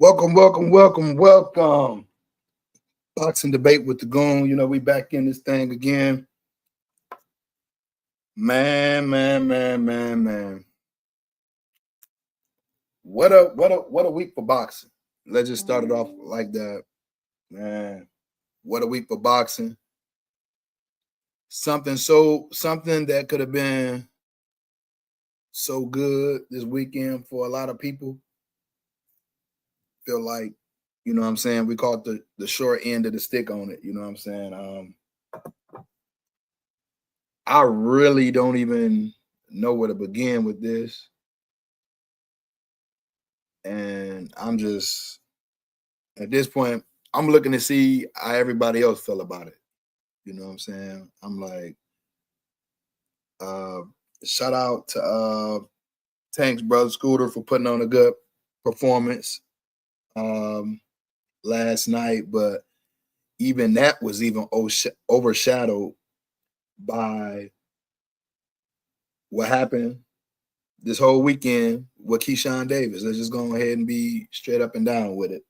Welcome, welcome, welcome, welcome. Boxing debate with the Goon. You know, we back in this thing again. Man. What a week for boxing. Let's just start it off like that. Man, what a week for boxing. Something that could have been so good this weekend for a lot of people. Feel like, you know what I'm saying, we caught the short end of the stick on it, you know what I'm saying? I really don't even know where to begin with this. And I'm just at this point, I'm looking to see how everybody else feel about it. You know what I'm saying? I'm like, uh shout out to Tank's brother Scooter for putting on a good performance last night, but even that was even overshadowed by what happened this whole weekend with Keyshawn Davis. Let's just go ahead and be straight up and down with it.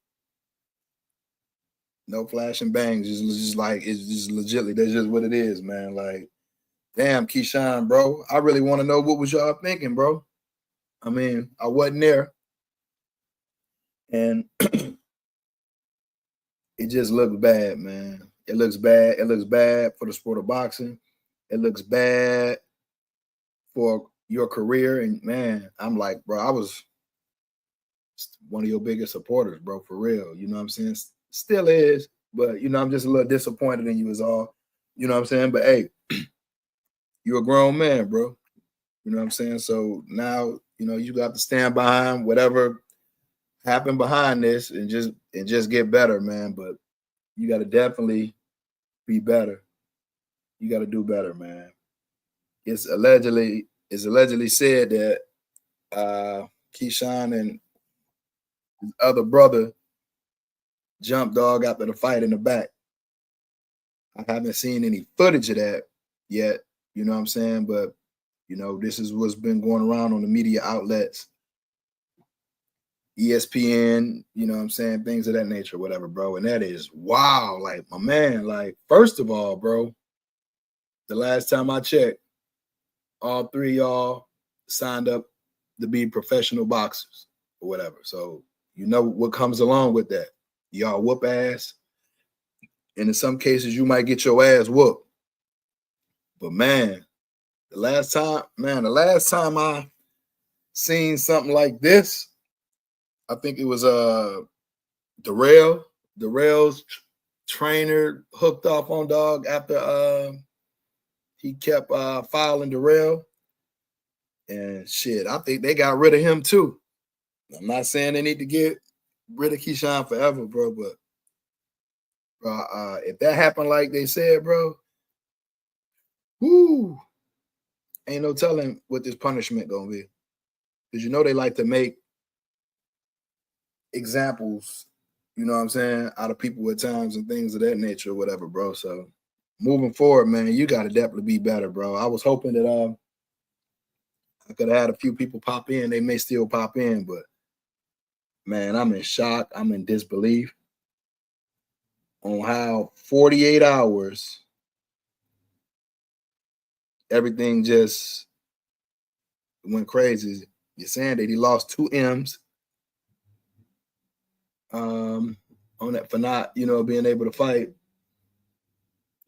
No flash and bangs. Just like it's just legitly. That's just what it is, man. Like, damn, Keyshawn, bro. I really want to know what was y'all thinking, bro. I mean, I wasn't there, and it just looks bad, man. It looks bad. It looks bad for the sport of boxing. It looks bad for your career. And man, I'm like, bro, I was one of your biggest supporters, bro, for real. You know what I'm saying? Still is, but you know, I'm just a little disappointed in you is all. You know what I'm saying? But hey, you're a grown man, bro. You know what I'm saying? So now, you know, you got to stand behind whatever happened behind this and just get better, man. But you got to definitely be better. You got to do better, man. It's allegedly said that Keyshawn and his other brother jumped dog after the fight in the back. I haven't seen any footage of that yet, you know what I'm saying? But, you know, this is what's been going around on the media outlets, ESPN, you know what I'm saying? Things of that nature, whatever, bro. And that is wow. Like, my man, like, first of all, bro, the last time I checked, all three of y'all signed up to be professional boxers or whatever. So, you know what comes along with that. Y'all whoop ass. And in some cases, you might get your ass whooped. But man, the last time I seen something like this, I think it was Darrell. Darrell's trainer hooked off on dog after he kept fouling Darrell. And shit, I think they got rid of him too. I'm not saying they need to get rid of Keyshawn forever, bro, but if that happened like they said, bro, whoo, ain't no telling what this punishment gonna be. Because you know they like to make examples, you know what I'm saying, out of people at times and things of that nature or whatever, bro. So moving forward, man, you gotta definitely be better, bro. I was hoping that I could have had a few people pop in. They may still pop in, but man, I'm in shock. I'm in disbelief on how 48 hours everything just went crazy. You're saying that he lost 2 M's on that for not, you know, being able to fight.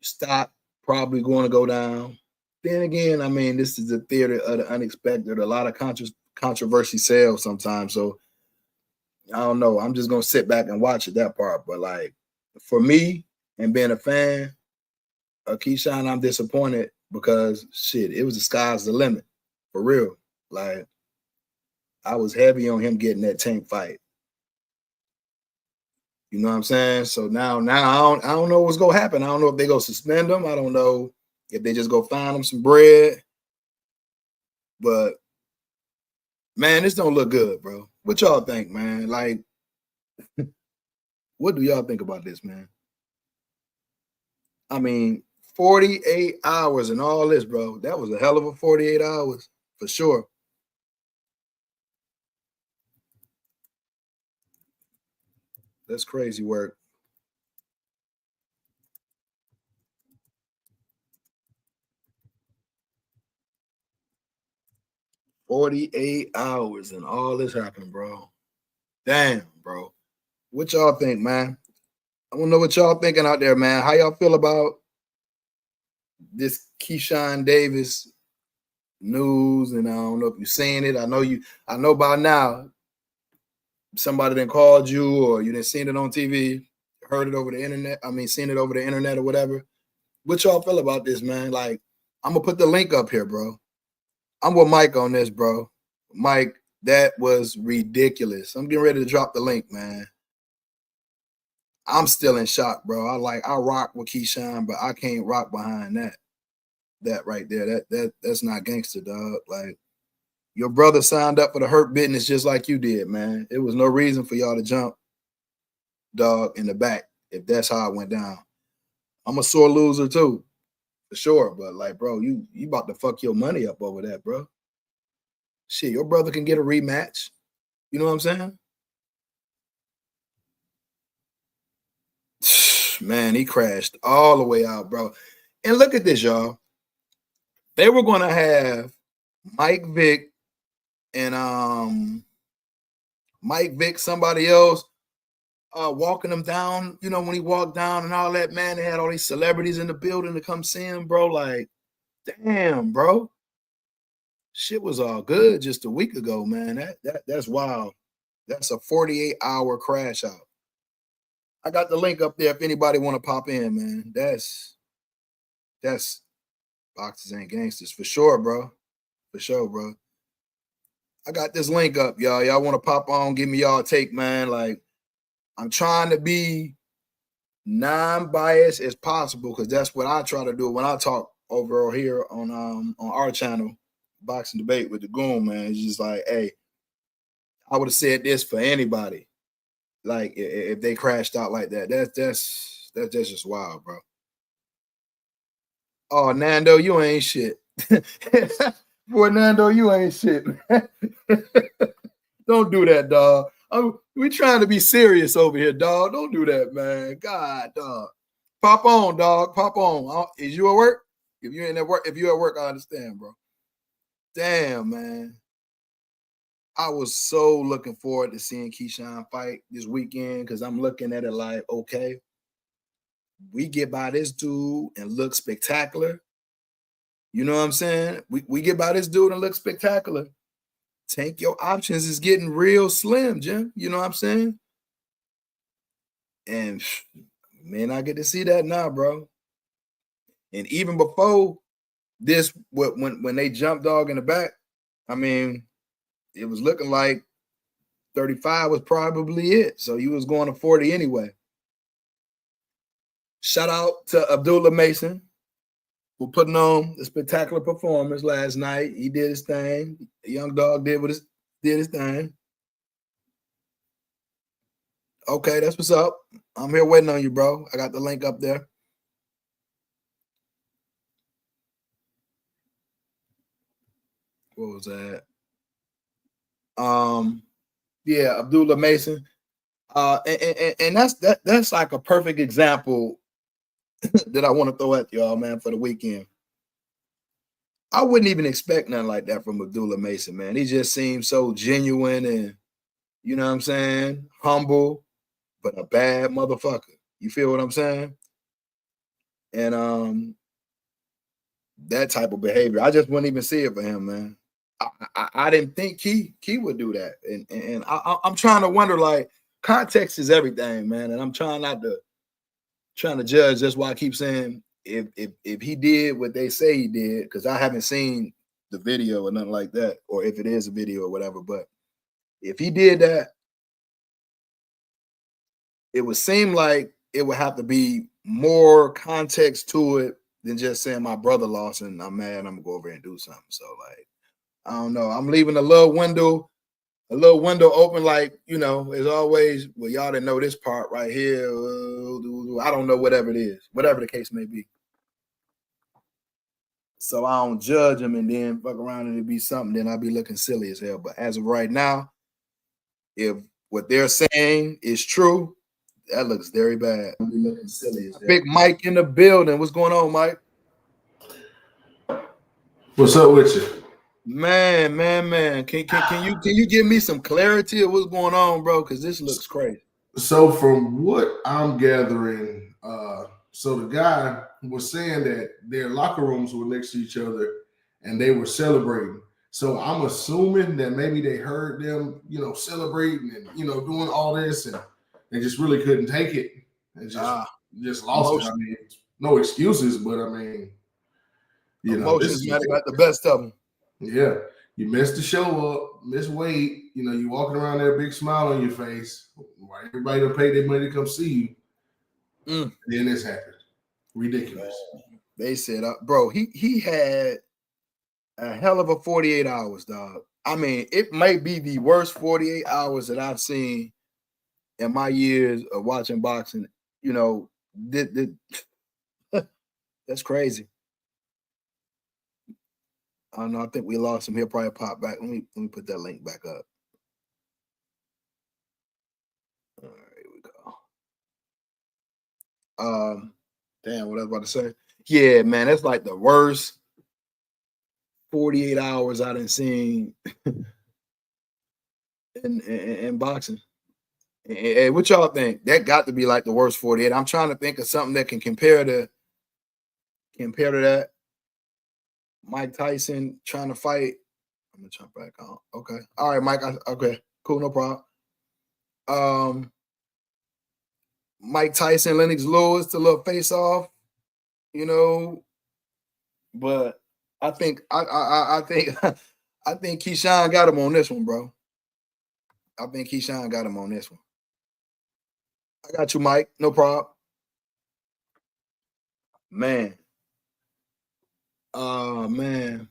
Stop probably going to go down. Then again, I mean, this is the theater of the unexpected. A lot of controversy sells sometimes. So I don't know. I'm just gonna sit back and watch it, that part. But like for me and being a fan of Keyshawn, I'm disappointed because shit, it was the sky's the limit. For real. Like I was heavy on him getting that Tank fight. You know what I'm saying? So now I don't know what's gonna happen. I don't know if they go suspend him. I don't know if they just go find him some bread. But man, this don't look good, bro. What y'all think, man? Like, what do y'all think about this, man? I mean, 48 hours and all this, bro. That was a hell of a 48 hours for sure. That's crazy work. $48 and all this happened, bro. Damn, bro. What y'all think, man? I want to know what y'all thinking out there, man. How y'all feel about this Keyshawn Davis news? And I don't know if you're seeing it. I know by now somebody then called you or you didn't seen it on TV, heard it over the internet. I mean, seen it over the internet or whatever. What y'all feel about this, man? Like, I'm gonna put the link up here, bro. I'm with Mike on this, bro. Mike, that was ridiculous. I'm getting ready to drop the link, man. I'm still in shock, bro. I rock with Keyshawn, but I can't rock behind that. That right there. That's not gangster, dog. Like, your brother signed up for the hurt business just like you did, man. It was no reason for y'all to jump, dog, in the back if that's how it went down. I'm a sore loser too, for sure. But like, bro, you about to fuck your money up over that, bro. Shit, your brother can get a rematch. You know what I'm saying? Man, he crashed all the way out, bro. And look at this, y'all. They were gonna have Mike Vick and Mike Vick, somebody else, walking him down. You know, when he walked down and all that, man, they had all these celebrities in the building to come see him, bro. Like, damn, bro. Shit was all good just a week ago, man. That's wild. That's a 48-hour crash out. I got the link up there if anybody want to pop in, man. That's boxers ain't gangsters for sure, bro. For sure, bro. I got this link up, y'all. Y'all want to pop on, give me y'all a take, man. Like, I'm trying to be non-biased as possible because that's what I try to do when I talk over here on our channel, Boxing Debate with the Goon, man. It's just like, hey, I would have said this for anybody. Like, if they crashed out like that, that's just wild, bro. Oh, Nando, you ain't shit. Boy, Nando, you ain't shit, man. Don't do that, dog. We trying to be serious over here, dog. Don't do that, man. God, dog. Pop on, dog. Pop on. Is you at work? If you ain't at work, if you at work, I understand, bro. Damn, man. I was so looking forward to seeing Keyshawn fight this weekend because I'm looking at it like, okay, we get by this dude and look spectacular. You know what I'm saying? We get by this dude and look spectacular. Tank, your options is getting real slim, Jim. You know what I'm saying? And man, I get to see that now, bro. And even before this, when they jumped dog in the back, I mean, it was looking like 35 was probably it. So you was going to 40 anyway. Shout out to Abdullah Mason for putting on a spectacular performance last night. He did his thing. The young dog did his thing. Okay, that's what's up. I'm here waiting on you, bro. I got the link up there. What was that? Yeah, Abdullah Mason. And that's like a perfect example that I want to throw at y'all, man, for the weekend. I wouldn't even expect nothing like that from Abdullah Mason, man. He just seems so genuine and, you know what I'm saying, humble, but a bad motherfucker. You feel what I'm saying? And that type of behavior, I just wouldn't even see it for him, man. I didn't think Key would do that, and I'm trying to wonder, like, context is everything, man, and I'm trying not to judge. That's why I keep saying if he did what they say he did, because I haven't seen the video or nothing like that, or if it is a video or whatever. But if he did that, it would seem like it would have to be more context to it than just saying my brother lost and I'm mad. I'm gonna go over and do something. So like, I don't know. I'm leaving a little window open, like, you know, as always. Well, y'all didn't know this part right here. I don't know, whatever it is, whatever the case may be. So I don't judge them and then fuck around and it be something, then I'll be looking silly as hell. But as of right now, if what they're saying is true, That looks very bad. Looking silly. Big Mike in the building. What's going on, Mike? What's up with you? Man. Can you give me some clarity of what's going on, bro? Because this looks crazy. So from what I'm gathering, so the guy was saying that their locker rooms were next to each other and they were celebrating. So I'm assuming that maybe they heard them, celebrating and doing all this, and they just really couldn't take it and just lost it. I mean, no excuses, but I mean, emotions might have got the best of them. Yeah, you messed the show up, miss weight. You walking around there, big smile on your face. Why everybody to pay their money to come see you? Then this happened. Ridiculous. They said, bro, he had a hell of a 48 hours, dog. I mean, it might be the worst 48 hours that I've seen in my years of watching boxing. That's crazy. I don't know. I think we lost him. He'll probably pop back. Let me put that link back up. All right, here we go. Damn, what I was about to say. Yeah, man, that's like the worst 48 hours I done seen in boxing. And what y'all think? That got to be like the worst 48. I'm trying to think of something that can compare to that. Mike Tyson trying to fight. I'm gonna jump back on. Okay. All right, Mike. Okay, cool, no problem. Mike Tyson, Lennox Lewis, the little face off, But I think I think I think Keyshawn got him on this one, bro. I think Keyshawn got him on this one. I got you, Mike. No problem. Man. Man.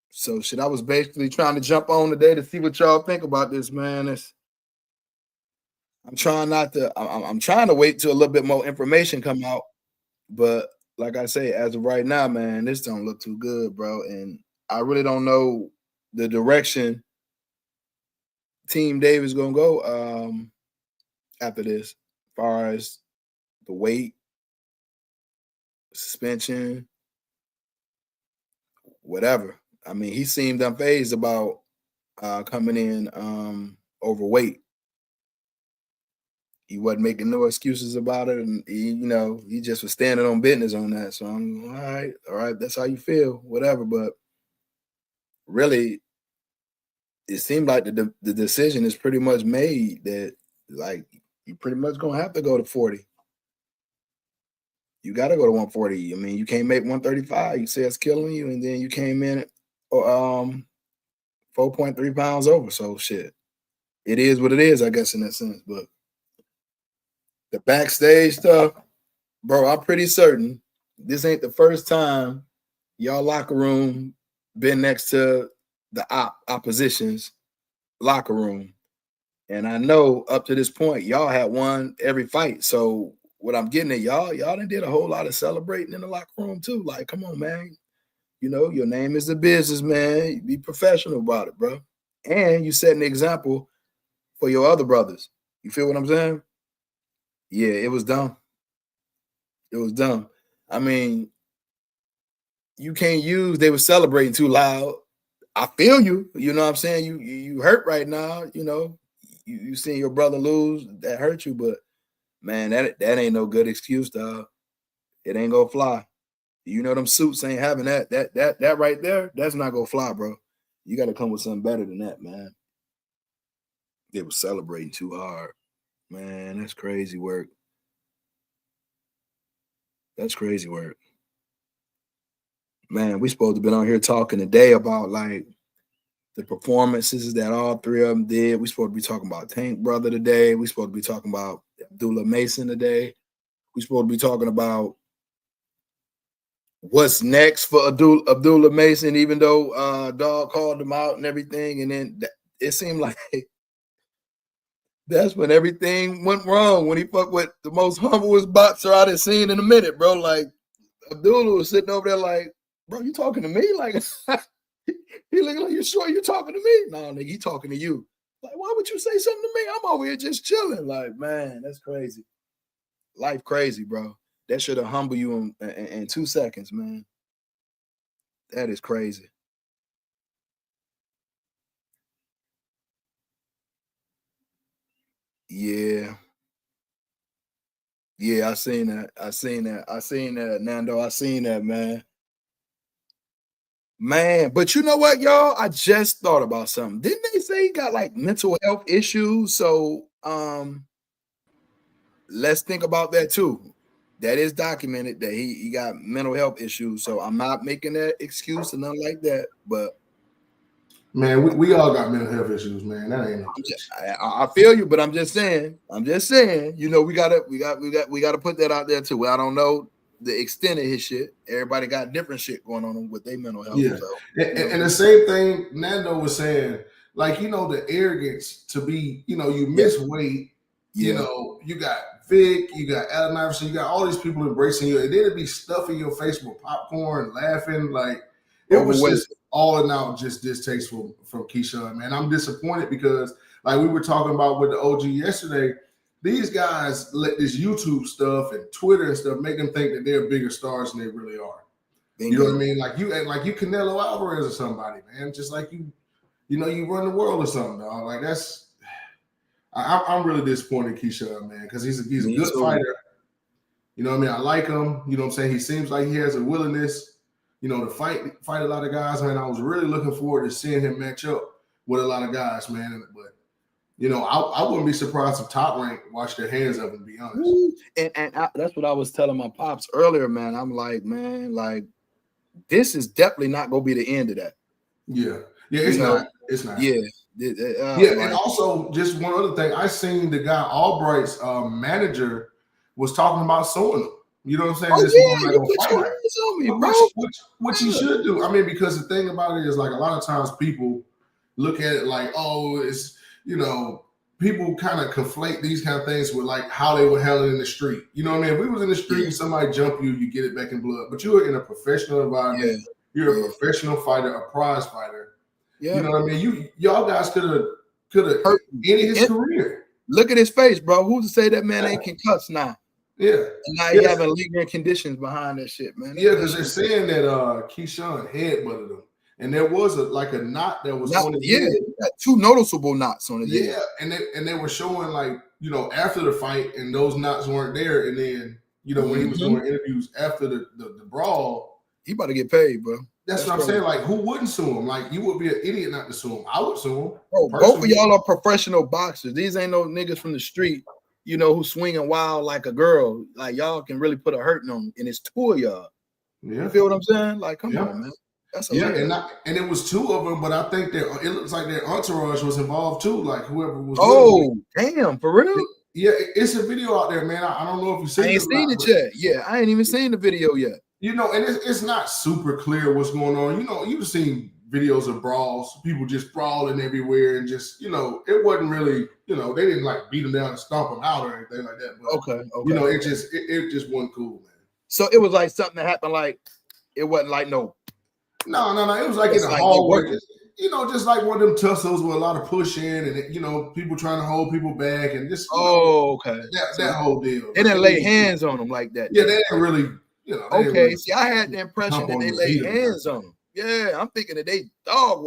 So shit, I was basically trying to jump on today to see what y'all think about this, man. I'm trying to wait till a little bit more information come out. But like I say, as of right now, man, this don't look too good, bro. And I really don't know the direction Team Davis gonna go after this, as far as the weight, suspension, whatever. I mean, he seemed unfazed about coming in overweight. He wasn't making no excuses about it, and he just was standing on business on that. So I'm all right, that's how you feel, whatever. But really, it seemed like the decision is pretty much made that like you pretty much gonna have to go to 40. You got to go to 140. I mean, you can't make 135. You say it's killing you, and then you came in at 4.3 pounds over. So shit, it is what it is, I guess, in that sense. But the backstage stuff, bro, I'm pretty certain this ain't the first time y'all locker room been next to the opposition's locker room. And I know up to this point, y'all had won every fight. So what I'm getting at, y'all done did a whole lot of celebrating in the locker room too. Like, come on, man. Your name is the business, man. Be professional about it, bro. And you set an example for your other brothers. You feel what I'm saying? Yeah, it was dumb. It was dumb. I mean, you can't use they were celebrating too loud. I feel you. You know what I'm saying? You hurt right now, You seeing your brother lose, that hurt you, but man, that ain't no good excuse, dog. It ain't gonna fly. Them suits ain't having that. That right there, that's not gonna fly, bro. You gotta come with something better than that, man. They were celebrating too hard. Man, that's crazy work. That's crazy work. Man, we supposed to been on here talking today about like the performances that all three of them did. We supposed to be talking about Tank Brother today. We supposed to be talking about Abdullah Mason today. We supposed to be talking about what's next for Abdullah Mason, even though Dog called him out and everything. And then it seemed like that's when everything went wrong, when he fucked with the most humblest boxer I'd seen in a minute, bro. Like, Abdullah was sitting over there like, bro, you talking to me? Like, he looking like, you sure you talking to me? No, nigga, he talking to you. Like, why would you say something to me? I'm over here just chilling. Like, man, that's crazy. life crazy, bro. That should have humbled you in 2 seconds, man. That is crazy. Yeah. Yeah, I seen that. I seen that, Nando. I seen that, man. Man, but you know what, y'all? I just thought about something. Didn't they say he got like mental health issues? So let's think about that too. That is documented that he got mental health issues. So I'm not making that excuse or nothing like that. But Man, we all got mental health issues, man. That ain't no I feel you, but I'm just saying, you know, we gotta put that out there too. I don't know the extent of his shit. Everybody got different shit going on with their mental health. Yeah. So, And the same thing Nando was saying, like, you know, the arrogance to be, you know, you miss weight, you know, you got Vic, you got Allen Iverson, you got all these people embracing you, and then it'd be stuffing your face with popcorn, laughing, like it was just all in out just distasteful from Keyshawn, man. I'm disappointed because, like we were talking about with the OG yesterday, these guys let this YouTube stuff and Twitter and stuff make them think that they're bigger stars than they really are. You know what I mean? Like you Canelo Alvarez or somebody, man. Just like you know, you run the world or something, dog. Like that's, I'm really disappointed in Keyshawn, man, because he's a good fighter. You know what I mean? I like him. You know what I'm saying? He seems like he has a willingness, you know, to fight a lot of guys, man. I was really looking forward to seeing him match up with a lot of guys, man. But you know, I wouldn't be surprised if Top Rank washed their hands of him, to be honest. That's what I was telling my pops earlier, man. I'm like, man, like this is definitely not gonna be the end of that. Yeah, it's not. It's not. Yeah, and also just one other thing, I seen the guy Albright's manager was talking about suing him. You know what I'm saying? Which he should do. I mean, because the thing about it is, like, a lot of times people look at it like, oh, it's, you know, people kind of conflate these kind of things with like how they would handle it in the street. You know what I mean? If we was in the street and somebody jump you, you get it back in blood. But you're in a professional environment. You're a professional fighter, a prize fighter. You know what I mean? Y'all guys could have ended his career. Look at his face, bro. Who's to say that man ain't concussed now? Yeah. And now he having legal conditions behind that shit, man. Yeah, because they're saying that Keyshawn headbutted him. And there was a knot that was on his head. Two noticeable knots on his head. Yeah, and they were showing, like, you know, after the fight, and those knots weren't there. And then, you know, when he was doing interviews after the brawl, he about to get paid, bro. That's what I'm saying. Like, who wouldn't sue him? Like, you would be an idiot not to sue him. I would sue him. Bro, both of y'all are professional boxers. These ain't no niggas from the street, you know, who swinging wild like a girl. Like, y'all can really put a hurting on them, and it's two of y'all. You feel what I'm saying? Like, come on, man. That's and it was two of them, but I think it looks like their entourage was involved too. Like, whoever was. Oh, damn, for real? Yeah, it's a video out there, man. I don't know if you've seen it. I ain't seen it yet. Yeah, I ain't even seen the video yet. You know, and it's not super clear what's going on. You know, you've seen videos of brawls, people just brawling everywhere, and just, you know, it wasn't really, you know, they didn't like beat them down and stomp them out or anything like that. But, you know, it just wasn't cool, man. So it was like something that happened, like, it wasn't like no. It was like in the hallway. You know, just like one of them tussles with a lot of pushing and, you know, people trying to hold people back and just. That whole deal. They didn't lay hands on them like that. Yeah, they didn't really. You know, see, I had the impression that they laid hands on him. Yeah, I'm thinking that they dog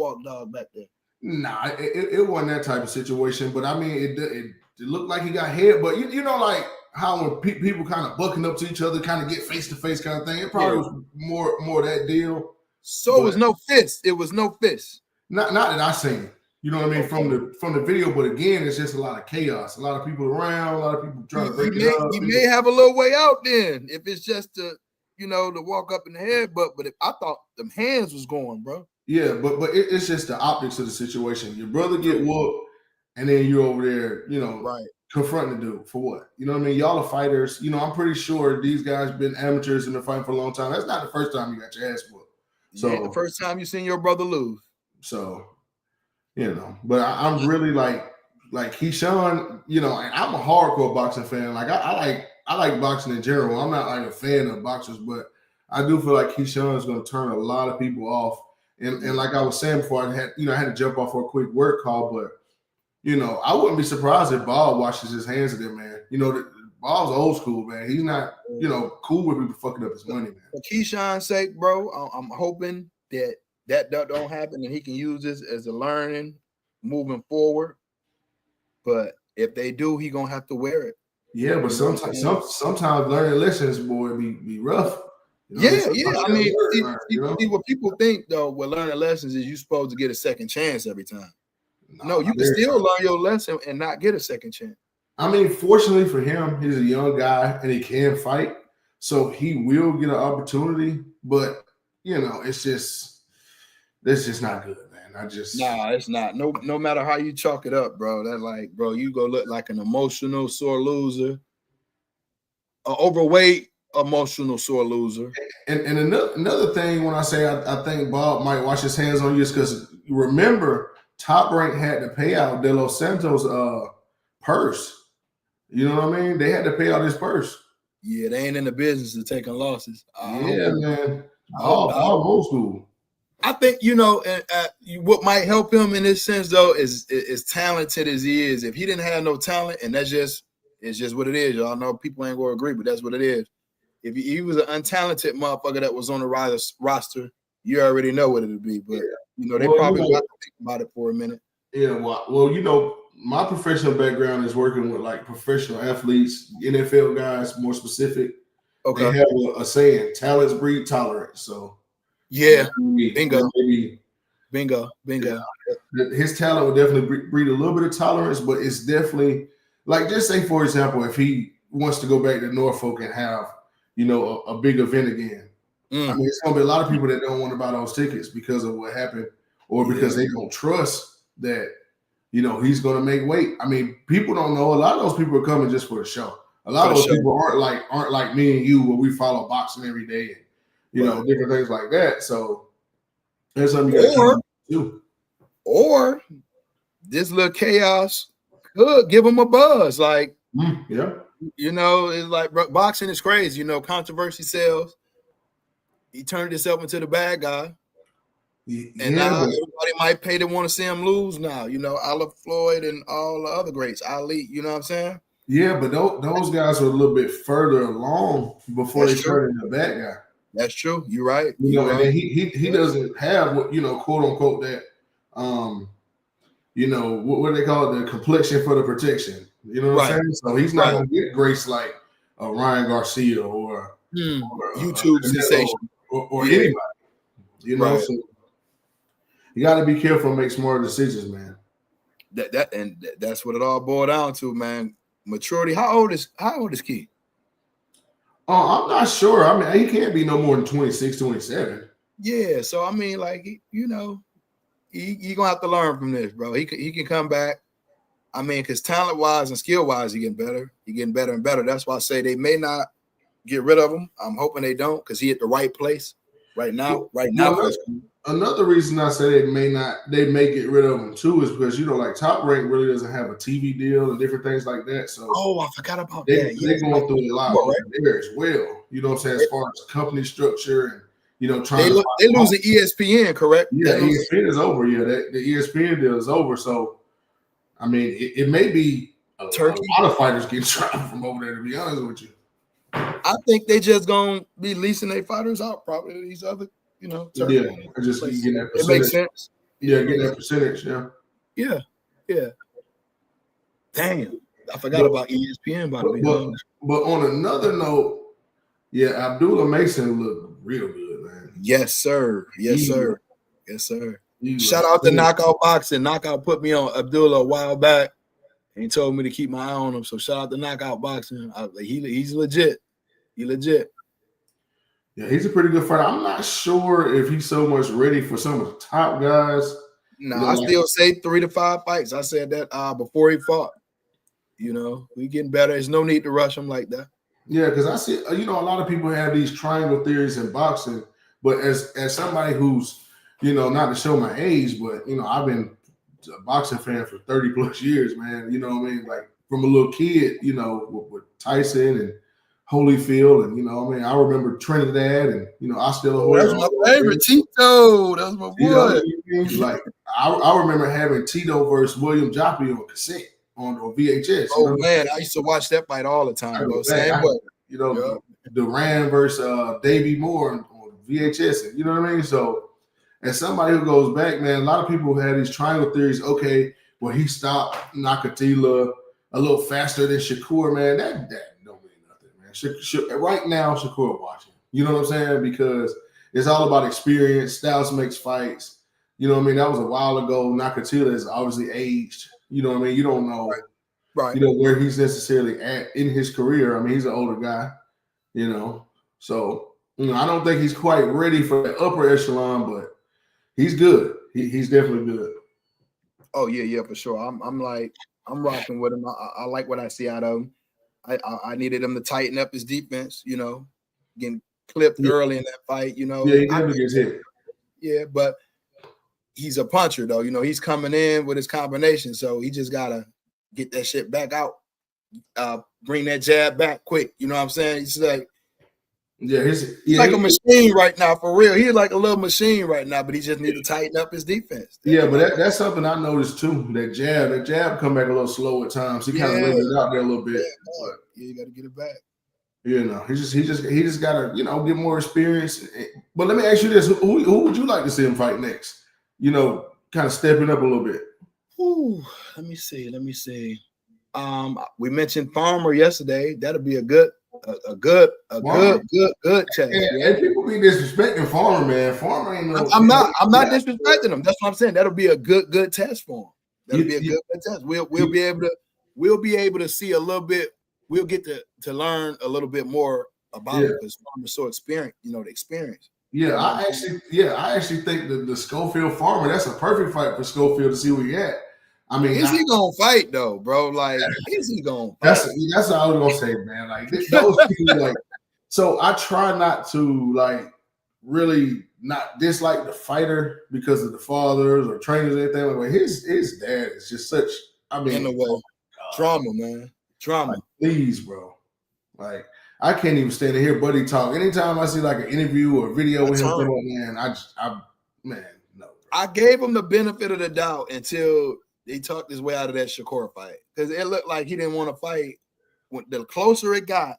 back there. Nah, it wasn't that type of situation. But I mean, it looked like he got hit. But you know, like how when people kind of bucking up to each other, kind of get face to face kind of thing. It probably was more that deal. So it was no fist. It was no fist. Not that I seen. You know what I mean, from the video. But again, it's just a lot of chaos. A lot of people around. A lot of people trying to break it up. He may have a little way out then if it's just to, you know, to walk up in the head, but if I thought them hands was going, bro. Yeah, but it's just the optics of the situation. Your brother get whooped, and then you're over there, you know, confronting the dude for what? You know what I mean? Y'all are fighters. You know, I'm pretty sure these guys been amateurs and been fighting for a long time. That's not the first time you got your ass whooped. So the first time you seen your brother lose. So, you know, but I'm really like Keyshawn. You know, and I'm a hardcore boxing fan. Like I like boxing in general. I'm not like a fan of boxers, but I do feel like Keyshawn is going to turn a lot of people off. And like I was saying before, I had to jump off for a quick work call, but you know, I wouldn't be surprised if Bob washes his hands of them, man. You know, Bob's old school, man. He's not, cool with people fucking up his money, man. For Keyshawn's sake, bro, I'm hoping that don't happen and he can use this as a learning moving forward. But if they do, he gonna have to wear it. Yeah, but sometimes learning lessons, boy, be rough. Yeah. I mean, see, what people think though with learning lessons is you're supposed to get a second chance every time. No, you can still learn your lesson and not get a second chance. I mean, fortunately for him, he's a young guy and he can fight, so he will get an opportunity. But that's just not good, man. It's not. No matter how you chalk it up, bro. That's like, bro, you go look like an emotional sore loser, an overweight emotional sore loser. And another thing, when I say I think Bob might wash his hands on you, is because remember, Top Rank had to pay out De Los Santos' purse. You know what I mean? They had to pay out his purse. Yeah, they ain't in the business of taking losses. Man. All old school. I think what might help him in this sense though is talented as he is. If he didn't have no talent, and it's just what it is. Y'all know people ain't gonna agree, but that's what it is. If he was an untalented motherfucker that was on the roster, you already know what it would be. But they probably got to think about it for a minute. Yeah, well, my professional background is working with like professional athletes, NFL guys, more specific. Okay. They have a saying, talents breed tolerance. So yeah, bingo. Yeah. His talent would definitely breed a little bit of tolerance, but it's definitely like, just say for example, if he wants to go back to Norfolk and have a big event again. I mean, it's gonna be a lot of people that don't want to buy those tickets because of what happened, or because they don't trust that he's gonna make weight. I mean, people don't know. A lot of those people are coming just for the show. A lot of those people aren't like me and you, where we follow boxing every day and different things like that. So there's something you got to do. Or this little chaos could give him a buzz. Like, it's like boxing is crazy. Controversy sells. He turned himself into the bad guy. And now everybody might pay to want to see him lose now. I love Floyd and all the other greats. Ali, you know what I'm saying? Yeah, but those guys are a little bit further along before they turned into the bad guy. That's true. You're right. And then he doesn't have what, quote unquote, that what they call it, the complexion for the protection. You know what I'm saying? So he's not gonna get grace like Ryan Garcia or YouTube sensation or anybody. So you got to be careful and make smarter decisions, man. That's what it all boiled down to, man. Maturity. How old is Key? I'm not sure. I mean, he can't be no more than 26, 27. Yeah. So I mean, like, he gonna have to learn from this, bro. He can come back. I mean, because talent wise and skill wise, he getting better. He getting better and better. That's why I say they may not get rid of him. I'm hoping they don't, because he at the right place right now. Another reason I say they may get rid of him too is because like Top Rank really doesn't have a TV deal and different things like that. So I forgot about that. They're going through a lot there as well. You know what I'm saying? As far as company structure and trying they losing ESPN, correct? Yeah, ESPN is over. Yeah, the ESPN deal is over. So I mean, it may be a lot of fighters getting tried from over there, to be honest with you. I think they just gonna be leasing their fighters out probably to these other, just getting that percentage. It makes sense. Yeah, getting that percentage. Yeah. Damn, I forgot about ESPN. But on another note, Abdullah Mason looked real good, man. Yes, sir. Shout out to Knockout Boxing. Knockout put me on Abdullah a while back. He told me to keep my eye on him. So shout out to Knockout Boxing. He's legit. Yeah, he's a pretty good fighter. I'm not sure if he's so much ready for some of the top guys. No, I still say 3 to 5 fights. I said that before he fought. We getting better. There's no need to rush him like that. Yeah, because I see, a lot of people have these triangle theories in boxing. But as somebody who's, not to show my age, but I've been a boxing fan for 30 plus years, man. You know what I mean? Like from a little kid, with Tyson and Holyfield, and I remember Trinidad, and Osceola. That's my favorite, Tito. That's my boy. Like I remember having Tito versus William Joppy on cassette on VHS. Oh man, I used to watch that fight all the time, bro. Same way. You know, Duran versus Davey Moore on VHS. You know what I mean? So, as somebody who goes back, man, a lot of people have these triangle theories. Okay, well, he stopped Nakatila a little faster than Shakur, man. That don't mean nothing, man. Right now, Shakur watching. You know what I'm saying? Because it's all about experience. Styles makes fights. You know what I mean? That was a while ago. Nakatila is obviously aged. You know what I mean? You don't know, right? You know where he's necessarily at in his career. I mean, he's an older guy. You know, so I don't think he's quite ready for the upper echelon, but he's good. He's definitely good. Oh yeah, for sure. I'm rocking with him. I like what I see out of him. I needed him to tighten up his defense. You know, getting clipped early in that fight. You know, he definitely gets hit. Yeah, but he's a puncher though. You know, he's coming in with his combination, so he just gotta get that shit back out. Bring that jab back quick. You know what I'm saying? He's like, he's like a machine right now, for real. He's like a little machine right now, but he just needs to tighten up his defense. But that's something I noticed too. That jab come back a little slow at times. He kind of brings it out there a little bit. You got to get it back. You know, he just got to get more experience. But let me ask you this: who would you like to see him fight next? You know, kind of stepping up a little bit. Ooh, let me see. We mentioned Farmer yesterday. That'll be a good test. And people be disrespecting Farmer, man. Farmer ain't no. I'm not disrespecting him. That's what I'm saying. That'll be a good test for him. That'll be a good test. We'll be able to see a little bit. We'll get to learn a little bit more about it because Farmer's so experienced. You know, the experience. Yeah, I actually think the Schofield Farmer, that's a perfect fight for Schofield to see where he at. I mean, is he gonna fight though, bro? Like, is he gonna fight? That's all I was gonna say, man. Like those people, like, so I try not to really not dislike the fighter because of the fathers or trainers or anything. Like his dad is just such. I mean, in a way, drama, man, drama. Like, please, bro. Like, I can't even stand to hear Buddy talk. Anytime I see like an interview or video with him, man, no. I gave him the benefit of the doubt until he talked his way out of that Shakur fight because it looked like he didn't want to fight. When the closer it got,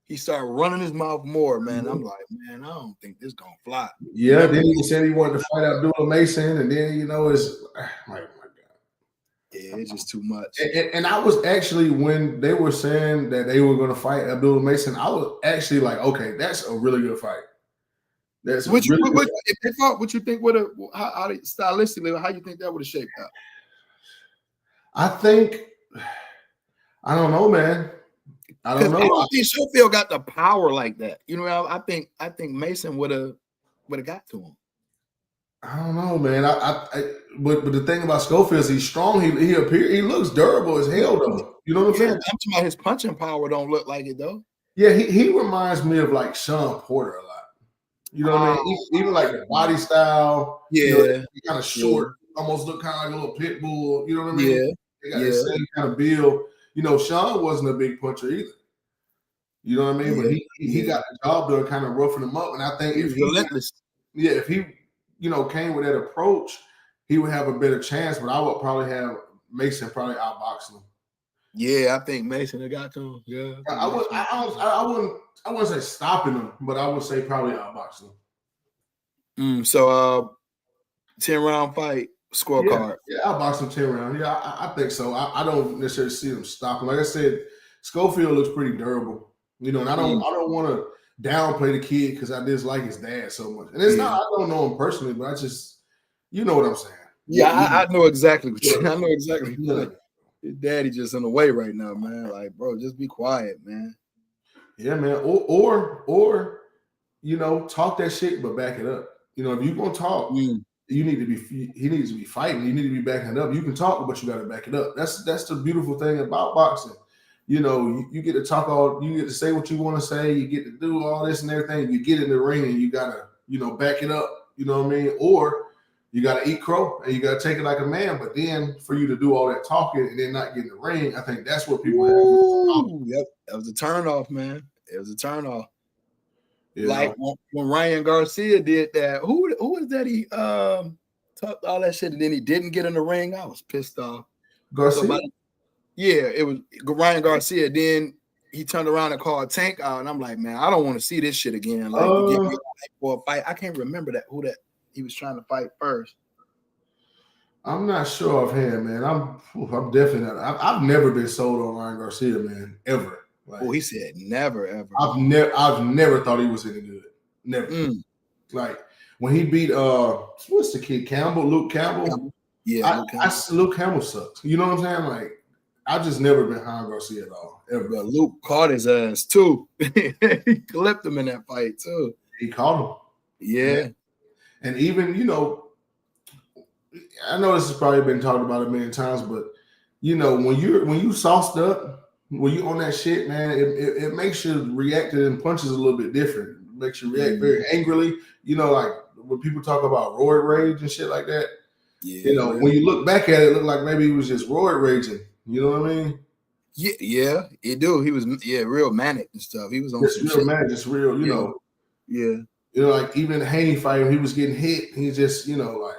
he started running his mouth more. Man, I'm like, man, I don't think this gonna fly. Yeah, then he said he wanted to fight Abdullah Mason, and then it's like, yeah, it's just too much. And I was actually, when they were saying that they were going to fight Abdullah Mason, I was actually like, okay, that's a really good fight. That's if they fought, what you think would have stylistically, how you think that would have shaped up? I don't know, man. I don't know. I don't think Schofield got the power like that. You know, I think Mason would have got to him. I don't know, man. But the thing about Schofield is he's strong. He looks durable as hell, though. You know what I'm saying? I'm talking about his punching power don't look like it though. Yeah, he reminds me of like Sean Porter a lot. You know what I mean? Even like the body style. Yeah, kind of short, almost look kind of like a little pit bull. You know what I mean? Yeah, they got the same kind of build. You know, Sean wasn't a big puncher either. You know what I mean? But he got the job done, kind of roughing him up. And I think if he came with that approach, he would have a better chance. But I would probably have Mason outboxing him. Yeah, I think Mason had got to him. Yeah, I wouldn't say stopping him, but I would say probably outboxing him. So 10-round fight scorecard. Yeah, outboxing him 10 rounds. Yeah, I think so. I don't necessarily see him stopping. Like I said, Schofield looks pretty durable. You know, and I don't want to downplay the kid because I dislike his dad so much. And it's not, I don't know him personally, but I just, you know what I'm saying. Yeah, I know exactly what I know exactly. His daddy just in the way right now, man. Like, bro, just be quiet, man. Yeah, man. Or talk that shit, but back it up. You know, if you're gonna talk, he needs to be fighting. You need to be backing it up. You can talk, but you got to back it up. That's the beautiful thing about boxing. You know, you get to talk you get to say what you want to say. You get to do all this and everything. You get in the ring and you gotta, back it up. You know what I mean? Or you gotta eat crow and you gotta take it like a man. But then for you to do all that talking and then not get in the ring, I think that's what people have. Yep, that was a turnoff, man. It was a turnoff. Like when Ryan Garcia did that. Who was that? He talked all that shit and then he didn't get in the ring. I was pissed off. Garcia. Yeah, it was Ryan Garcia. Then he turned around and called Tank out, and I'm like, man, I don't want to see this shit again. Like, you get me for a fight. I can't remember who he was trying to fight first. I'm not sure offhand, man. I'm definitely not. I've never been sold on Ryan Garcia, man, ever. Like, he said never ever. I've never thought he was any good. Never. Like when he beat what's the kid Luke Campbell. Yeah, Luke Campbell sucks. You know what I'm saying? Like I've just never been high on Garcia at all. Ever. But Luke caught his ass too. He clipped him in that fight too. He caught him. Yeah. And even, I know this has probably been talked about a million times, but when you sauced up, when you on that shit, man, it makes you react to punches a little bit different. It makes you react very angrily. Like when people talk about roid rage and shit like that. Yeah, when you look back at it, it looked like maybe he was just roid raging. You know what I mean? Yeah, he do. He was real manic and stuff. He was on just real manic, just real, Yeah. Like even the Haney fight when he was getting hit, he just, like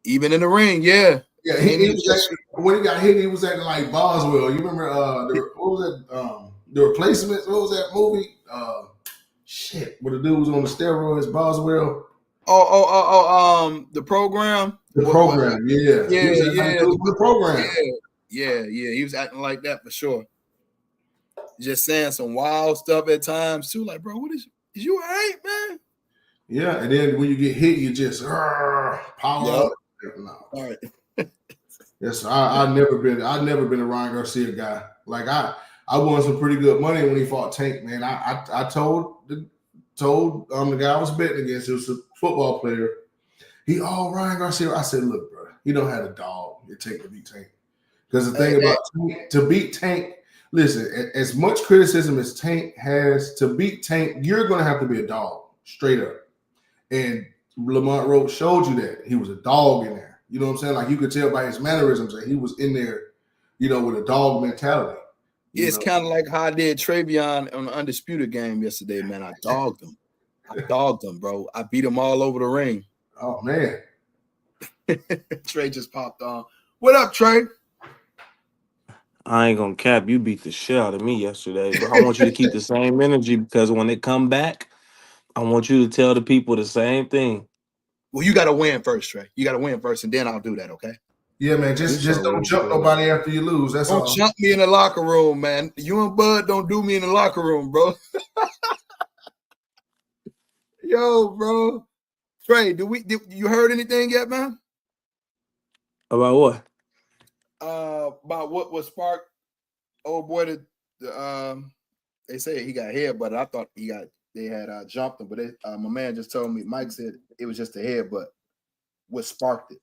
even in the ring, yeah. Yeah, he was actually, when he got hit, he was acting like Boswell. You remember what was that? The Replacements. What was that movie? Shit, where the dude was on the steroids, Boswell. The program. The program, yeah. The program. Yeah. He was acting like that for sure. Just saying some wild stuff at times too. Like, bro, is you all right, man? Yeah, and then when you get hit, you just power up. No. All right. Yes, I've never been a Ryan Garcia guy. Like I won some pretty good money when he fought Tank, man. I told the guy I was betting against, it was a football player. Ryan Garcia. I said, look, bro, he don't have a dog it take to beat Tank. Because the thing about Tank, to beat Tank, listen, as much criticism as Tank has, to beat Tank, you're gonna have to be a dog, straight up. And Lamont Roach showed you that. He was a dog in there. You know what I'm saying? Like you could tell by his mannerisms that he was in there, with a dog mentality. It's kind of like how I did Travion on the Undisputed game yesterday, man. I dogged him, bro. I beat him all over the ring. Oh, man. Trey just popped on. What up, Trey? I ain't gonna cap. You beat the shit out of me yesterday, but I want you to keep the same energy because when they come back, I want you to tell the people the same thing. Well, you got to win first, Trey. You got to win first, and then I'll do that, okay? Yeah, man. Just don't jump nobody after you lose. That's all. Don't jump me in the locker room, man. You and Bud don't do me in the locker room, bro. Yo, bro. Trey, you heard anything yet, man? About what? About what was sparked? Old boy, they say he got headbutted. I thought they had jumped him, but my man just told me, Mike said it was just a headbutt. What sparked it?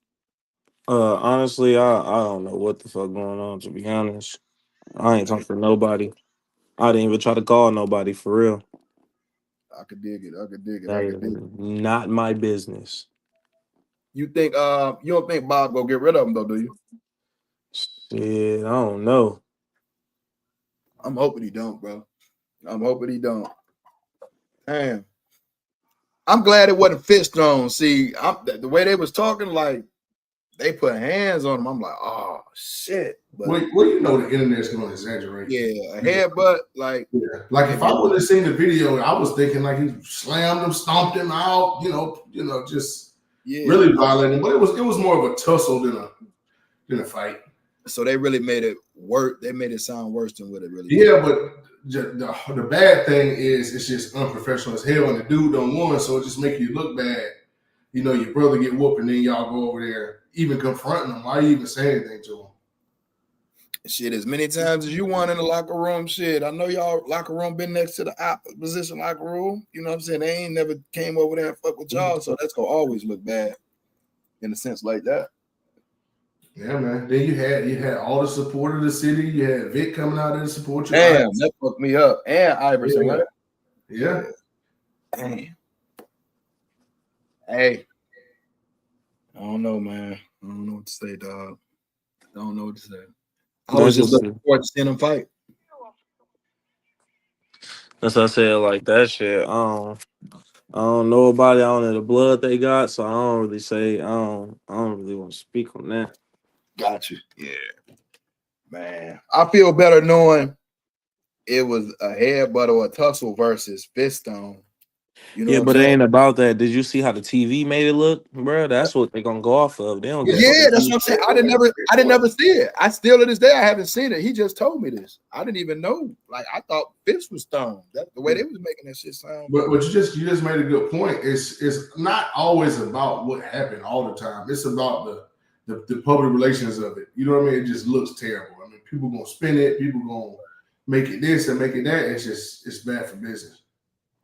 Honestly, I don't know what the fuck going on, to be honest. I ain't talking for nobody. I didn't even try to call nobody for real. I could dig it. Not my business. You think you don't think Bob go get rid of him though, do you? Shit, I don't know. I'm hoping he don't, bro. I'm hoping he don't. Damn. I'm glad it wasn't fist thrown. See, the way they was talking, like they put hands on him. I'm like, oh shit. But, well, the internet's gonna exaggerate. Yeah, a headbutt, like like if I would have seen the video, I was thinking like he slammed him, stomped him out, just really violating. But it was more of a tussle than a fight. So they really made it work. They made it sound worse than what it really was. But the bad thing is it's just unprofessional as hell, and the dude don't win, so it just make you look bad. Your brother get whooped, and then y'all go over there, even confronting him. Why you even say anything to him? Shit, as many times as you want in the locker room, shit. I know y'all locker room been next to the opposition locker room. You know what I'm saying? They ain't never came over there and fuck with y'all, so that's gonna always look bad in a sense like that. Yeah, man. Then you had all the support of the city. You had Vic coming out there to support you. Damn, that fucked me up. And Iverson, right? Yeah. Damn. Hey. I don't know, man. I don't know what to say, dog. I don't know what to say. I was just looking forward to seeing him fight. That's what I said, like that shit. I don't know about it. I don't know the blood they got, so I don't really say. I don't really want to speak on that. Got you. Yeah. Man, I feel better knowing it was a headbutt or a tussle versus fist stone. You know Yeah, what I'm but it saying? ain't about that. Did you see how the TV made it look, bro? That's what they gonna go off of. They don't give a fuck Yeah, if that's you. what I'm saying. I didn't never see it. I still to this day I haven't seen it. He just told me this. I didn't even know. Like I thought fist was stone. That's the way they was making that shit sound. But you just made a good point. It's not always about what happened all the time. It's about the public relations of it. You know what I mean? It just looks terrible. I mean, people gonna spin it. People gonna make it this and make it that. It's bad for business.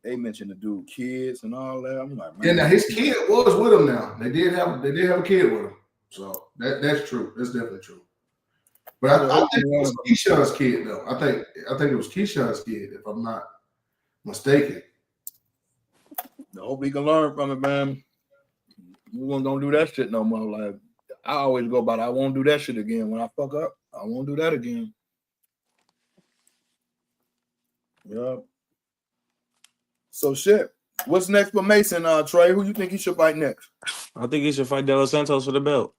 They mentioned the dude kids and all that. I'm like, And man, now his kid was with him. Now they did have a kid with him. So that's true. That's definitely true. But I think it was Keyshawn's kid though. I think it was Keyshawn's kid, if I'm not mistaken. I hope we can learn from it, man. We won't don't do that shit no more. Like I always go about, I won't do that shit again. When I fuck up, I won't do that again. Yeah. So shit. What's next for Mason, Trey? Who you think he should fight next? I think he should fight De Los Santos for the belt.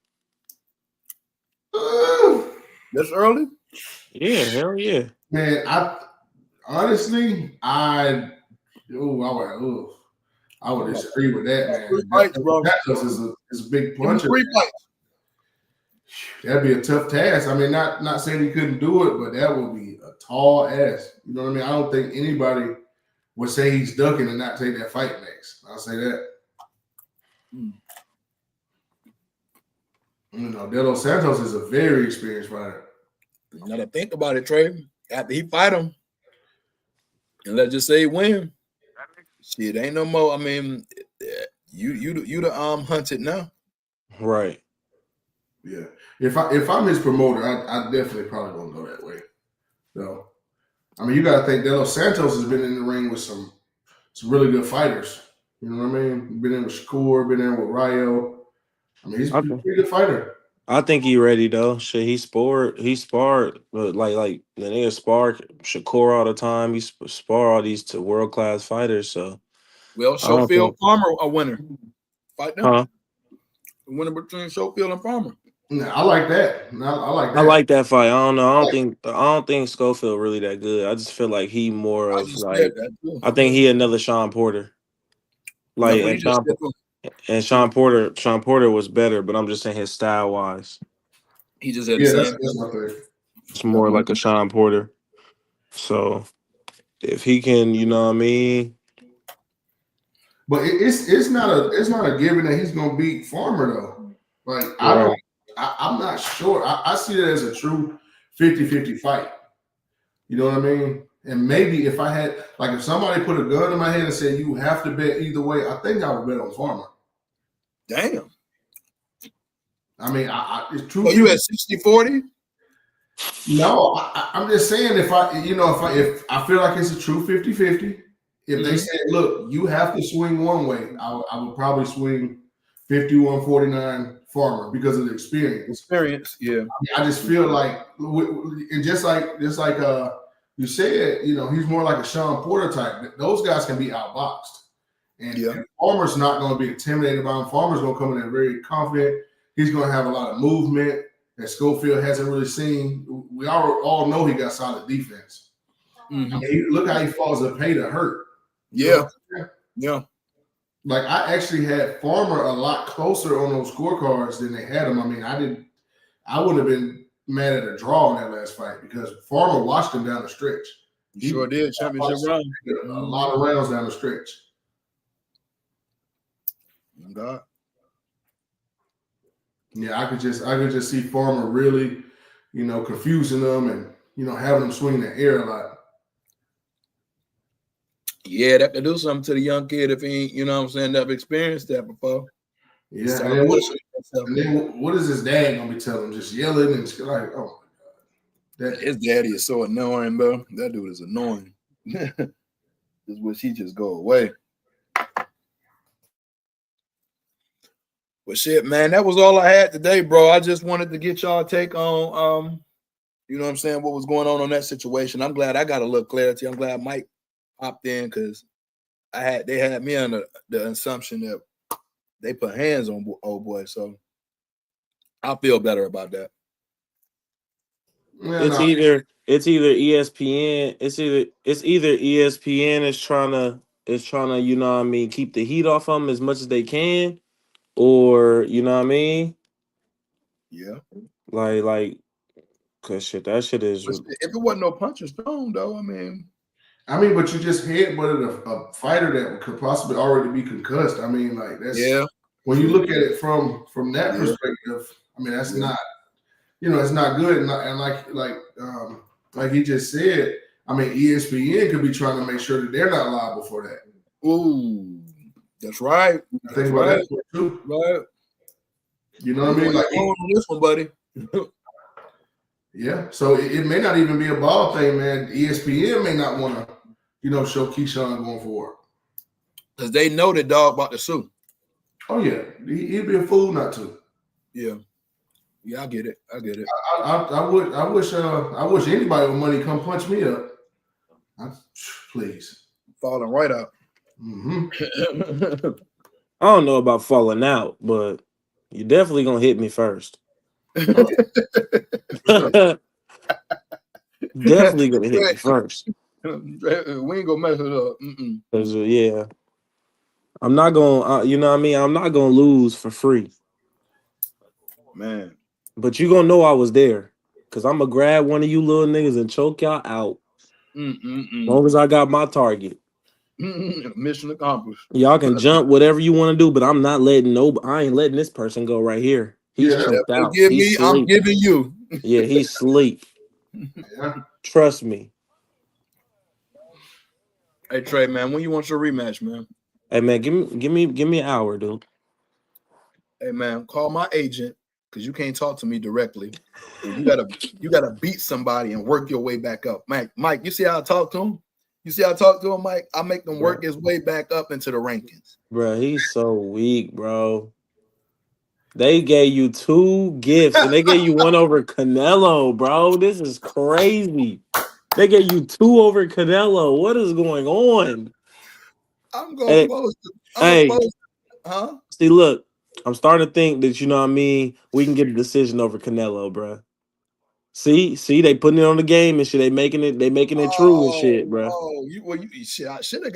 That's early? Yeah, hell yeah. Man, I honestly, I would disagree with that, man. 3 fights, bro. That is a big puncher. 3 fights. That'd be a tough task. I mean, not saying he couldn't do it, but that would be a tall ask. You know what I mean? I don't think anybody would say he's ducking and not take that fight next. I'll say that. You know, De Los Santos is a very experienced fighter. You gotta think about it, Trey. After he fight him, and let's just say he win, shit ain't no more. I mean, you the hunted now. Right. Yeah. If I'm his promoter, I definitely probably gonna go that way. So, I mean, you gotta think De Los Santos has been in the ring with some really good fighters. You know what I mean? Been in with Shakur, been in with Rayo. I mean, he's a pretty good fighter. I think he ready though. Shit, he sparred, but like the nigga sparred Shakur all the time. He spar all these world class fighters. So Well, I don't Schofield think, Farmer a winner. Fight them. huh? The winner between Schofield and Farmer. Yeah, I like that. I like that. I like that fight. I don't know. I don't think Schofield really that good. I just feel like he more of like. I think he another Sean Porter. Like Sean Porter was better, but I'm just saying his style wise. He just had the same. That's my thing. It's more like a Sean Porter. So if he can, you know what I mean. But it's not a given that he's gonna beat Farmer though. Like I'm not sure. I see that as a true 50-50 fight. You know what I mean? And maybe if I had if somebody put a gun in my head and said you have to bet either way, I think I would bet on Farmer. Damn. I mean, it's true. Oh, you at 60-40? No, I'm just saying if I feel like it's a true 50-50, if they said, look, you have to swing one way, I would probably swing 51-49 Farmer because of the experience. Yeah. I just feel like, and just like you said, he's more like a Sean Porter type. Those guys can be outboxed. And Farmer's not going to be intimidated by him. Farmer's going to come in there very confident. He's going to have a lot of movement that Schofield hasn't really seen. We all know he got solid defense. Mm-hmm. I mean, look how he falls a pay to hurt. Yeah. Yeah. Like I actually had Farmer a lot closer on those scorecards than they had him. I mean, I wouldn't have been mad at a draw in that last fight because Farmer watched him down the stretch. He sure did. Championship round. A lot of rounds down the stretch. God. Yeah, I could just see Farmer really, confusing them and having them swing in the air a lot. Yeah, that could do something to the young kid if he ain't, never experienced that before. Yeah, and then what is his dad gonna be telling him? Just yelling and like, oh my God. His daddy is so annoying, bro. That dude is annoying. Just wish he just go away. But shit, man, that was all I had today, bro. I just wanted to get y'all take on what was going on that situation. I'm glad I got a little clarity. I'm glad Mike popped in because they had me under the assumption that they put hands on old boy. So I feel better about that. It's either ESPN. It's either ESPN is trying to you know what I mean keep the heat off them as much as they can, or you know what I mean. Yeah. Like, cause shit, that shit is. If it wasn't no punches thrown, though, I mean, but you just headbutted a fighter that could possibly already be concussed. I mean, like that's when you look at it from that perspective. I mean, that's not, it's not good. And like he just said, I mean, ESPN could be trying to make sure that they're not liable for that. Ooh, that's right. I think about that too. Right. You know what I mean? Like on this one, buddy. Yeah, so it may not even be a ball thing, man. ESPN may not want to, show Keyshawn going forward. Because they know the dog about to sue. Oh, yeah. He'd be a fool not to. Yeah. Yeah, I get it. I wish anybody with money come punch me up. Please. Falling right out. Mm-hmm. I don't know about falling out, but you're definitely gonna hit me first. Definitely gonna hit me first. We ain't gonna mess it up. Yeah, I'm not gonna. You know what I mean? I'm not gonna lose for free, man. But you gonna know I was there, cause I'm gonna grab one of you little niggas and choke y'all out. As long as I got my target. Mission accomplished. Y'all can jump whatever you want to do, but I'm not letting I ain't letting this person go right here. He's choked out. I'm giving you. Yeah, he's asleep. Trust me. Hey Trey, man, when you want your rematch, man? Hey man, give me an hour, dude. Hey man, call my agent because you can't talk to me directly. You gotta beat somebody and work your way back up. Mike, you see how I talk to him? You see how I talk to him, Mike? I make them work his way back up into the rankings. Bro, he's so weak, bro. They gave you 2 gifts and they gave you one over Canelo, bro. This is crazy. They gave you 2 over Canelo. What is going on? I'm going to post it. Huh? See, look, I'm starting to think that, you know what I mean, we can get a decision over Canelo, bro. See, they putting it on the game and shit. They making it true and shit, bro. Oh, shit. I should have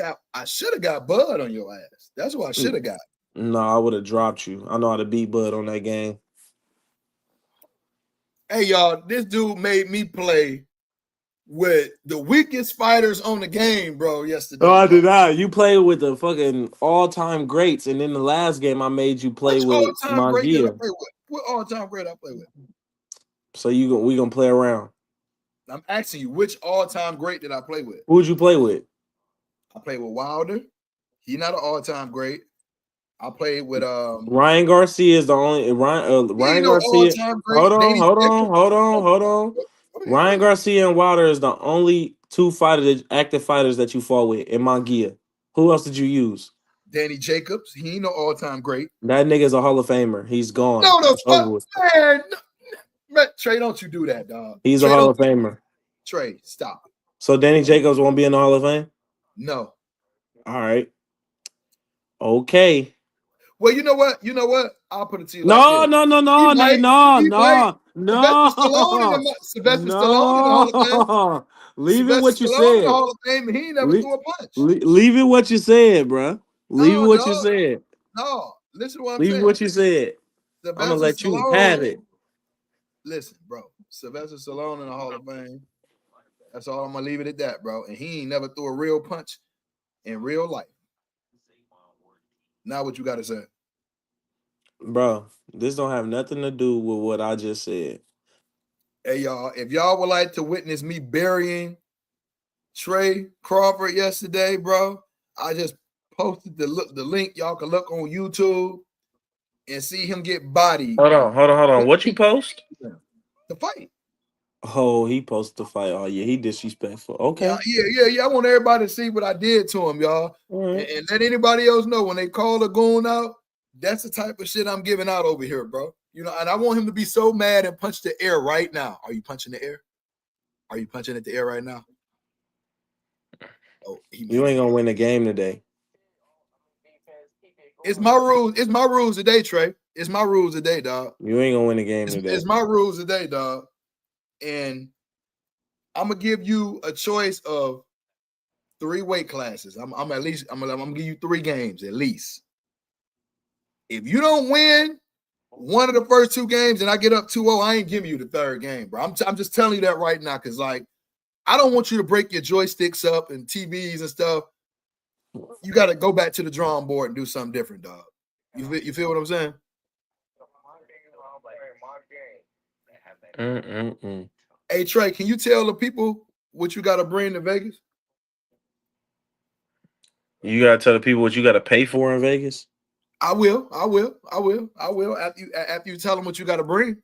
got Bud on your ass. That's what I should have got. No, I would have dropped you. I know how to beat Bud on that game. Hey, y'all, this dude made me play with the weakest fighters on the game, bro, yesterday. Oh, I did not. You played with the fucking all-time greats, and in the last game, I made you play with all-time great did I play with? What all-time great I play with? So we gonna play around. I'm asking you, which all-time great did I play with? Who would you play with? I played with Wilder. He's not an all-time great. I played with Ryan Garcia is the only Ryan Garcia. Hold on. Ryan Garcia and Wilder is the only 2 active fighters that you fought with in Mangia. Who else did you use? Danny Jacobs. He ain't no all-time great. That nigga's a Hall of Famer. He's gone. Man, Trey, don't you do that, dog. He's a Hall of Famer. Trey, stop it. So Danny Jacobs won't be in the Hall of Fame? No. All right. Okay. Well, you know what? I'll put it to you. No. Sylvester Stallone in the Hall of Fame. Leave it what you said. In the Hall of Fame, he ain't never threw a punch. Leave it what you said, bro. Leave it what you said. No, listen to what I'm saying. Leave what you said. I'm gonna let you have it. Listen, bro. Sylvester Stallone in the Hall of Fame. That's all I'm gonna leave it at that, bro. And he ain't never threw a real punch in real life. Now what you got to say? Bro, this don't have nothing to do with what I just said. Hey, y'all, if y'all would like to witness me burying Trey Crawford yesterday, bro, I just posted the link. Y'all can look on YouTube and see him get bodied. Hold on. What you post? The fight. Oh, he posted the fight. Oh, yeah, he disrespectful. Okay. Yeah. I want everybody to see what I did to him, y'all. Right. And let anybody else know when they call a goon out, that's the type of shit I'm giving out over here, bro. And I want him to be so mad and punch the air right now. Are you punching the air? Are you punching at the air right now? Oh, you ain't gonna win the game today. It's my rules. It's my rules today, Trey. It's my rules today, dog. You ain't gonna win the game today. It's my rules today, dog. And I'm gonna give you a choice of 3 weight classes. I'm gonna give you 3 games at least. If you don't win one of the first 2 games and I get up 2-0, I ain't giving you the 3rd game, bro. I'm just telling you that right now, because like I don't want you to break your joysticks up and TVs and stuff. You got to go back to the drawing board and do something different, dog. You feel what I'm saying? Hey Trey, can you tell the people what you got to bring to Vegas? You gotta tell the people what you gotta pay for in Vegas. I will. After you tell them what you got to bring.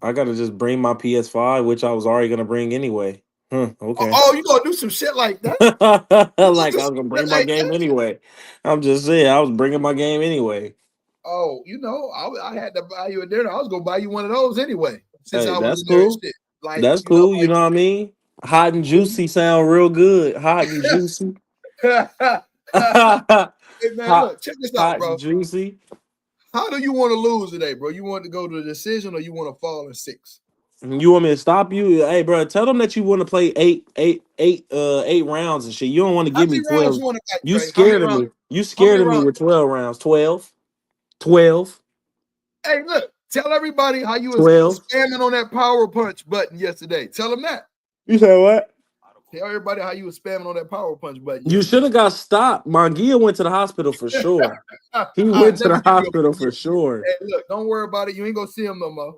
I gotta just bring my PS5, which I was already gonna bring anyway. Okay. Oh, you gonna do some shit like that? Like I was gonna bring my game anyway. I'm just saying, I was bringing my game anyway. Oh, I had to buy you a dinner. I was gonna buy you one of those anyway. Since Hey, I was that's in there and cool. shit. Like, That's cool. You know what I mean? Hot and juicy sound real good. Hot and juicy. Hey man, look, check this out, bro. And juicy. How do you want to lose today, bro? You want to go to the decision or you want to fall in 6? You want me to stop you? Hey, bro, tell them that you want to play eight rounds and shit. You don't want to give me 12. You scared of me. You scared of me with 12 rounds. 12. Hey, look, tell everybody how you was spamming on that power punch button yesterday. Tell them that. You said what? Tell everybody how you was spamming on that power punch button. You should have got stopped. Mongia went to the hospital for sure. He went to the hospital for sure. Hey, look, don't worry about it. You ain't gonna see him no more.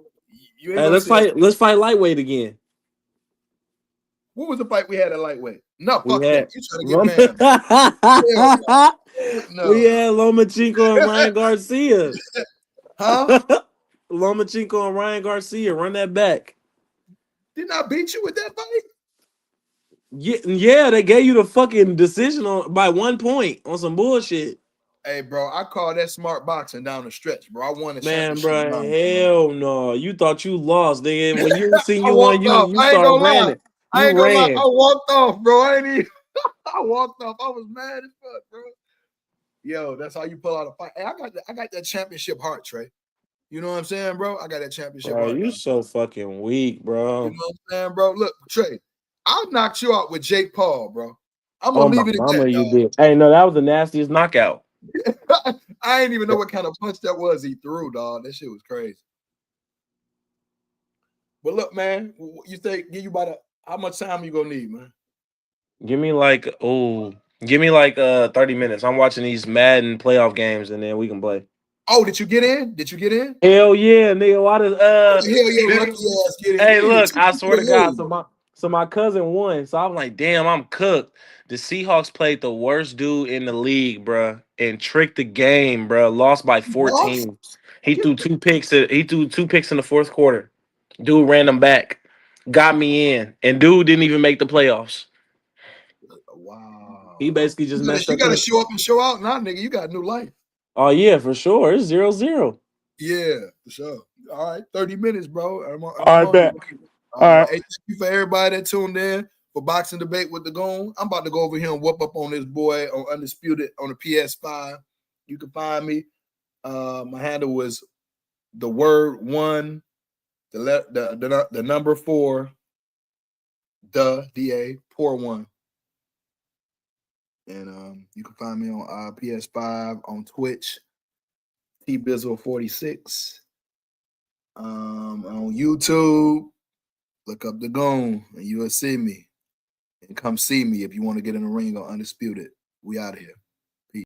Hey, let's fight lightweight again. What was the fight we had at lightweight? No, fuck that. You trying to get mad. No. We had Lomachenko and Ryan Garcia. Huh? Lomachenko and Ryan Garcia. Run that back. Didn't I beat you with that fight? Yeah, they gave you the fucking decision by 1 point on some bullshit. Hey, bro, I call that smart boxing down the stretch, bro. I won a championship. Man, bro, hell no. You thought you lost, nigga. When you seen you won, you started running. I ain't gonna lie. I walked off, bro. I walked off. I was mad as fuck, bro. Yo, that's how you pull out a fight. Hey, I got that championship heart, Trey. You know what I'm saying, bro? I got that championship heart. You so fucking weak, bro. You know what I'm saying, bro? Look, Trey, I'll knock you out with Jake Paul, bro. I'm gonna leave it at that. You did. Hey, no, that was the nastiest knockout. I ain't even know what kind of punch that was he threw, dog. That shit was crazy. But look, man, you think how much time you gonna need, man? Give me like 30 minutes. I'm watching these Madden playoff games and then we can play. Oh, did you get in? Hell yeah, nigga. Why does hell yeah, lucky ass get in? Hey, look, I swear to God, so my cousin won. So I'm like, damn, I'm cooked. The Seahawks played the worst dude in the league, bro, and tricked the game, bro. Lost by 14. He threw 2 picks. He threw 2 picks in the 4th quarter. Dude ran them back, got me in, and dude didn't even make the playoffs. Wow. He basically just messed up. You got to show up and show out now, nigga. You got a new life. Oh yeah, for sure. It's 0-0. Yeah, for sure. All right, 30 minutes, bro. All right, bet. All right. Hey, thank you for everybody that tuned in for Boxing Debate with the Goon. I'm about to go over here and whoop up on this boy on Undisputed on the PS5. You can find me. My handle was the word 1, the number 4, DA, pour 1. And you can find me on PS5, on Twitch, TBizzle46. On YouTube, look up the Goon and you'll see me. And come see me if you want to get in the ring on Undisputed. We out of here.